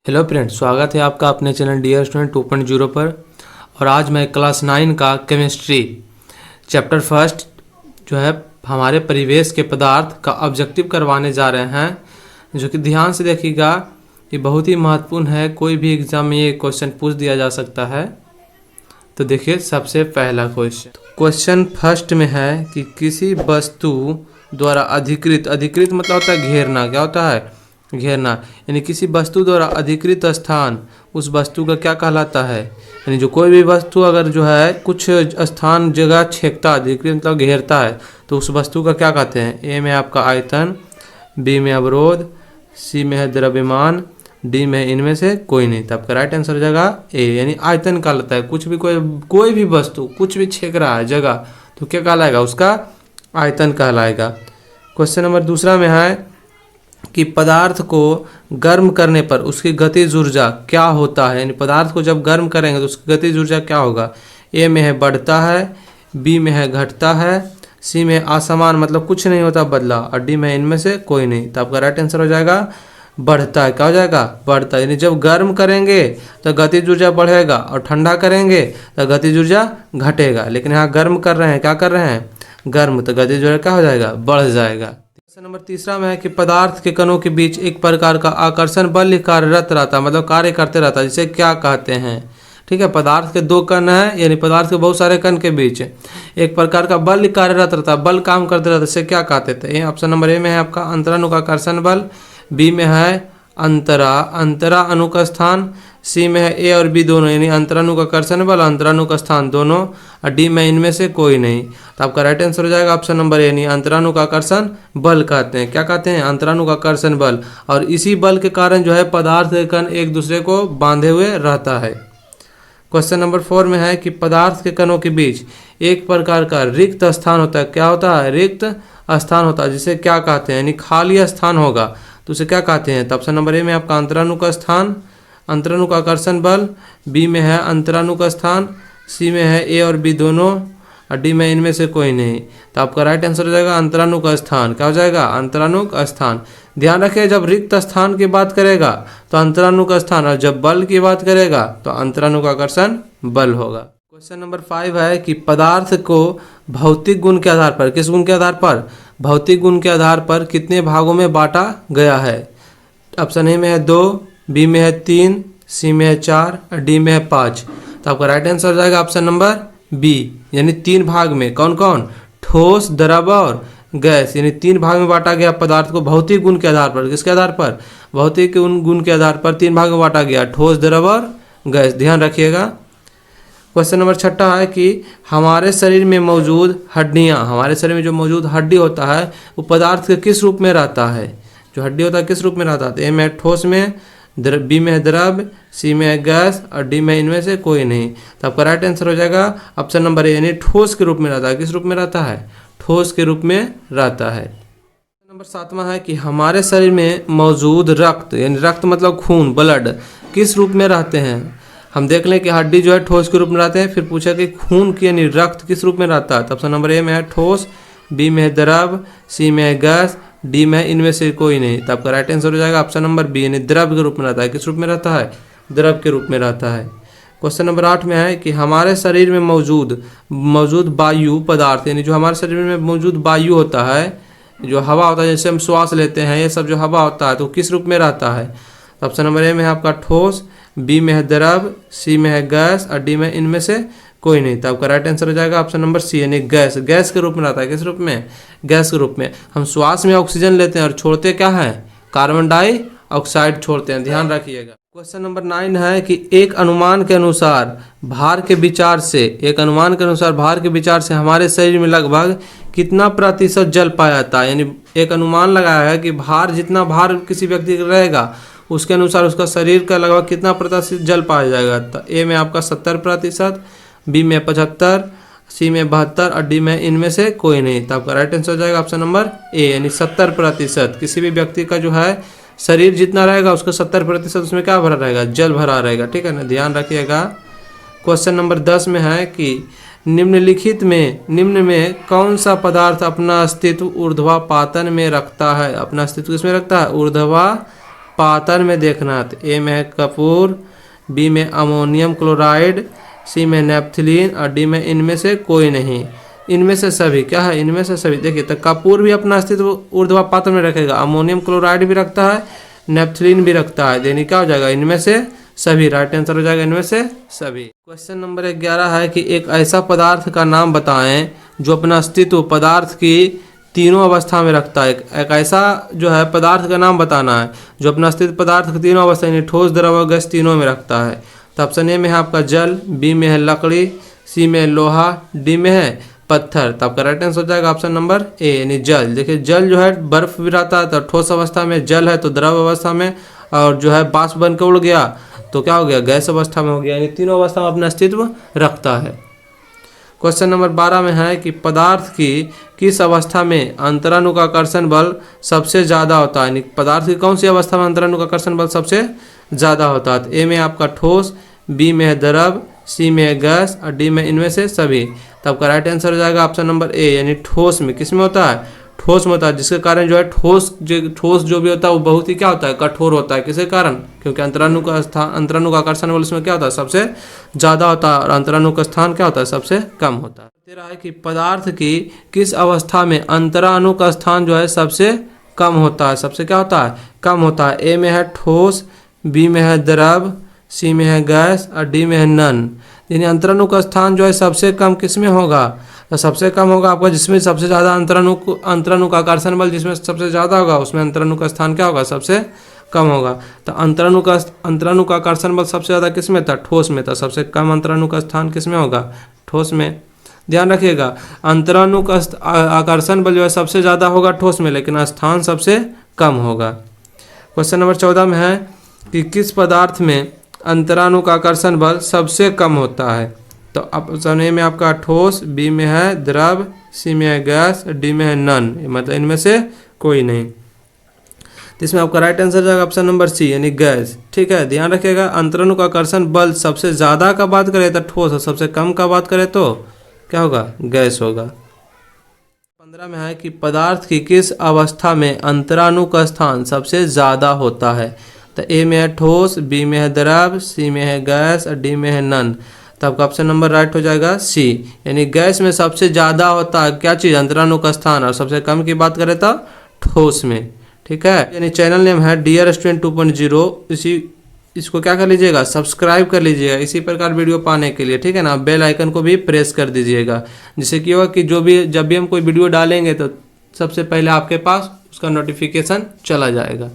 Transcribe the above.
Hello friends, स्वागत है आपका अपने चैनल डियर स्टूडेंट 2.0 पर। और आज मैं क्लास 9 का केमिस्ट्री चैप्टर फर्स्ट जो है हमारे परिवेश के पदार्थ का ऑब्जेक्टिव करवाने जा रहे हैं, जो कि ध्यान से देखिएगा, ये बहुत ही महत्वपूर्ण है। कोई भी एग्जाम में ये क्वेश्चन पूछ दिया जा सकता है। तो देखिए, सबसे पहला क्वेश्चन फर्स्ट में है कि किसी वस्तु द्वारा अधिकृत मतलब होता है घेरना। क्या होता है? घेरना। यानी किसी वस्तु द्वारा अधिकृत स्थान उस वस्तु का क्या कहलाता है? यानी जो कोई भी वस्तु अगर जो है कुछ स्थान जगह छेकता, अधिकृत मतलब घेरता है, तो उस वस्तु का क्या कहते हैं? ए में आपका आयतन, बी में अवरोध, सी में है द्रव्यमान, डी में इनमें से कोई नहीं। तो आपका राइट आंसर हो जाएगा ए, यानी आयतन कहलाता है। कुछ भी कोई भी वस्तु कुछ भी छेक रहा है जगह, तो क्या कहलाएगा? उसका आयतन कहलाएगा। क्वेश्चन नंबर दूसरा में है कि पदार्थ को गर्म करने पर उसकी गतिज ऊर्जा क्या होता है? यानी पदार्थ को जब गर्म करेंगे तो उसकी गतिज ऊर्जा क्या होगा? ए में है बढ़ता है, बी में है घटता है, सी में असमान मतलब कुछ नहीं होता बदला, और डी में इनमें से कोई नहीं। तो आपका राइट आंसर हो जाएगा बढ़ता है। क्या हो जाएगा? बढ़ता है। यानी जब गर्म करेंगे तो गतिज ऊर्जा बढ़ेगा और ठंडा करेंगे तो गतिज ऊर्जा घटेगा। लेकिन यहाँ गर्म कर रहे हैं, क्या कर रहे हैं? गर्म, तो गतिज ऊर्जा क्या हो जाएगा? बढ़ जाएगा। नंबर तीसरा में है कि पदार्थ के कणों के बीच एक प्रकार का आकर्षण बल कार्यरत रहता है, मतलब कार्य करते रहता है, जिसे क्या कहते हैं? ठीक है, पदार्थ के दो कण है, यानी पदार्थ के बहुत सारे कण के बीच एक प्रकार का बल कार्यरत रहता है, बल काम करते रहता है, इसे क्या कहते थे? ऑप्शन नंबर ए में है आपका अंतरानुकाकर्षण बल, बी में है अंतरा अनुक स्थान, सी में है ए और बी दोनों, यानी अंतरानुकाकर्षण बल अंतरानुक स्थान दोनों, और डी में इनमें से कोई नहीं। तो आपका राइट आंसर हो जाएगा ऑप्शन नंबर ए, यानी अंतरानुकाकर्षण बल कहते हैं। क्या कहते हैं? अंतरानुकाकर्षण बल। और इसी बल के कारण जो है पदार्थ के कण एक दूसरे को बांधे हुए रहता है। क्वेश्चन नंबर 4 में है कि पदार्थ के कणों के बीच एक प्रकार का रिक्त स्थान होता है। क्या होता है? रिक्त स्थान होता है, जिसे क्या कहते हैं? यानी खाली स्थान होगा तो उसे क्या कहते हैं? तो ऑप्शन नंबर ए में आपका अंतरानुक स्थान, अंतरानुकाकर्षण बल, बी में है अंतरानुक स्थान, सी में है ए और बी दोनों, और डी में इनमें से कोई नहीं। तो आपका राइट आंसर हो जाएगा अंतरानुक स्थान। क्या हो जाएगा? अंतरानुक स्थान। ध्यान रखें, जब रिक्त स्थान की बात करेगा तो अंतरानुक स्थान, और जब बल की बात करेगा तो अंतरानुकाकर्षण बल होगा। क्वेश्चन नंबर 5 है कि पदार्थ को भौतिक गुण के आधार पर, किस गुण के आधार पर? भौतिक गुण के आधार पर कितने भागों में बांटा गया है? ऑप्शन ए में है 2, बी में है 3, सी में है 4 और डी में है 5। तो आपका राइट आंसर हो जाएगा ऑप्शन नंबर बी, यानी 3 भाग में। कौन कौन? ठोस, द्रव और गैस, यानी 3 भाग में बांटा गया पदार्थ को भौतिक गुण के आधार पर। किसके आधार पर? भौतिक गुण के आधार पर 3 भाग में बांटा गया, ठोस, द्रव और गैस। ध्यान रखिएगा। क्वेश्चन नंबर 6 है कि हमारे शरीर में मौजूद हड्डियां, हमारे शरीर में जो मौजूद हड्डी होता है वो पदार्थ के किस रूप में रहता है? जो हड्डी होता है किस रूप में रहता है? ए में ठोस में, बी में है द्रव, सी में है गैस और डी में इनमें से कोई नहीं। तो आपका राइट आंसर हो जाएगा ऑप्शन नंबर ए, यानी ठोस के रूप में रहता है। किस रूप में रहता है? ठोस के रूप में रहता है। नंबर 7 है कि हमारे शरीर में मौजूद रक्त, यानी रक्त मतलब खून, ब्लड, किस रूप में रहते हैं? हम देख लें कि हड्डी जो है ठोस के रूप में रहते हैं, फिर पूछा कि खून की यानी रक्त किस रूप में रहता है? तो ऑप्शन नंबर ए में है ठोस, बी में है द्रव, सी में है गैस, डी में इनमें से कोई नहीं। तो आपका राइट आंसर हो जाएगा ऑप्शन नंबर बी, यानी द्रव के रूप में रहता है। किस रूप में रहता है? द्रव के रूप में रहता है। क्वेश्चन नंबर 8 में है कि हमारे शरीर में मौजूद वायु पदार्थ, यानी जो हमारे शरीर में मौजूद वायु होता है, जो हवा होता है, जैसे हम श्वास लेते हैं, ये सब जो हवा होता है तो किस रूप में रहता है? तो ऑप्शन नंबर ए में है आपका ठोस, बी में है द्रव, सी में है गैस और डी में इनमें से कोई नहीं। तो आपका राइट आंसर हो जाएगा ऑप्शन नंबर सी, यानी गैस। गैस के रूप में रहता है। किस रूप में? गैस के रूप में। हम श्वास में ऑक्सीजन लेते हैं और छोड़ते क्या है? कार्बन डाइऑक्साइड छोड़ते हैं। ध्यान रखिएगा। क्वेश्चन नंबर 9 है कि एक अनुमान के अनुसार भार के विचार से हमारे शरीर में लगभग कितना प्रतिशत जल पाया जाता है? यानी एक अनुमान लगाया है कि जितना भार किसी व्यक्ति का रहेगा उसके अनुसार उसका शरीर का लगभग कितना प्रतिशत जल पाया जाएगा? तो ए में आपका 70%, बी में 75, सी में 72 और डी में इनमें से कोई नहीं। तो आपका राइट आंसर हो जाएगा ऑप्शन नंबर ए, यानी 70%। किसी भी व्यक्ति का जो है शरीर जितना रहेगा उसका 70% उसमें क्या भरा रहेगा? जल भरा रहेगा। ठीक है ना, ध्यान रखिएगा। क्वेश्चन नंबर 10 में है कि निम्न में कौन सा पदार्थ अपना अस्तित्व ऊर्ध्वापातन में रखता है? अपना अस्तित्व किसमें रखता है? ऊर्ध्वा पातर में देखना। तो ए में है कपूर, बी में अमोनियम क्लोराइड, सी में नेपथलीन और डी में इनमें से कोई नहीं। इनमें से सभी क्या है, इनमें से सभी। देखिए तो कपूर भी अपना अस्तित्व ऊर्ध्वाधर पात्र में रखेगा, अमोनियम क्लोराइड भी रखता है, नेपथलीन भी रखता है, यानी क्या हो जाएगा, इनमें से सभी। राइट आंसर हो जाएगा इनमें से सभी। क्वेश्चन नंबर 11 है कि एक ऐसा पदार्थ का नाम बताएं जो अपना अस्तित्व पदार्थ की तीनों अवस्था में रखता है। एक ऐसा जो है पदार्थ का नाम बताना है जो अपना अस्तित्व पदार्थ की तीनों अवस्था यानी ठोस, द्रव और गैस तीनों में रखता है। तो ऑप्शन ए में है आपका जल, बी में है लकड़ी, सी में लोहा, डी में है पत्थर। तो आपका राइट आंसर हो जाएगा ऑप्शन नंबर ए यानी जल। देखिए जल जो है बर्फ भी रहता है तो ठोस अवस्था में, जल है तो द्रव अवस्था में, और जो है बाष्प बन के उड़ गया तो क्या हो गया, गैस अवस्था में हो गया, यानी तीनों अवस्था में अपना अस्तित्व रखता है। क्वेश्चन नंबर 12 में है कि पदार्थ की किस अवस्था में अंतरानुकाकर्षण बल सबसे ज़्यादा होता है, यानी पदार्थ की कौन सी अवस्था में अंतरानुकाकर्षण बल सबसे ज़्यादा होता है। तो ए में आपका ठोस, बी में है द्रव, सी में है गैस और डी में इनमें से सभी। तो आपका राइट आंसर हो जाएगा ऑप्शन नंबर ए यानी ठोस में। किस में होता है, ठोस में होता है, जिसके कारण जो है ठोस जो भी होता है वो बहुत ही क्या होता है, कठोर होता है। किसके कारण, क्योंकि अंतरानुकाकर्षण बल उसमें क्या होता है, सबसे ज़्यादा होता है और अंतरानु स्थान क्या होता है, सबसे कम होता है। तेरा है कि पदार्थ की किस अवस्था में अंतरानु का स्थान जो है सबसे कम होता है, सबसे क्या होता है, कम होता है। ए में है ठोस, बी में है द्रव, सी में है गैस और डी में है नन। यानी अंतरानु का स्थान जो है सबसे कम किस में होगा, तो सबसे कम होगा आपका जिसमें सबसे ज़्यादा अंतरानु का आकर्षण बल जिसमें सबसे ज़्यादा होगा उसमें अंतरानु का स्थान क्या होगा, सबसे कम होगा। तो अंतरानु का आकर्षण बल सबसे ज़्यादा किस में था, ठोस में था। सबसे कम अंतरानु का स्थान किस में होगा, ठोस में। ध्यान रखिएगा अंतरानु का आकर्षण बल जो है सबसे ज़्यादा होगा ठोस में, लेकिन स्थान सबसे कम होगा। क्वेश्चन नंबर 14 में है कि किस पदार्थ में अंतरानु का आकर्षण बल सबसे कम होता है। तो ऑप्शन ए में आपका ठोस, बी में है द्रव, सी में है गैस, डी में है नन, मतलब इनमें से कोई नहीं। तो इसमें आपका राइट आंसर जाएगा ऑप्शन नंबर सी यानी गैस। ठीक है, ध्यान रखिएगा अंतरानु का आकर्षण बल सबसे ज़्यादा का बात करें तो ठोस और सबसे कम का बात करें तो क्या होगा, गैस होगा। 15 में है कि पदार्थ की किस अवस्था में अंतरानु का स्थान सबसे ज़्यादा होता है। तो ए में है ठोस, बी में है द्रव, सी में है गैस और डी में है नन। तो आपका ऑप्शन नंबर राइट हो जाएगा सी यानी गैस में सबसे ज़्यादा होता है क्या चीज़, अंतरानु का स्थान, और सबसे कम की बात करें तो ठोस में। ठीक है, यानी चैनल नेम है डियर स्टूडेंट 2.0। इसको क्या कर लीजिएगा, सब्सक्राइब कर लीजिएगा इसी प्रकार वीडियो पाने के लिए। ठीक है ना, बेल आइकन को भी प्रेस कर दीजिएगा, जिससे कि होगा कि जब भी हम कोई वीडियो डालेंगे तो सबसे पहले आपके पास उसका नोटिफिकेशन चला जाएगा।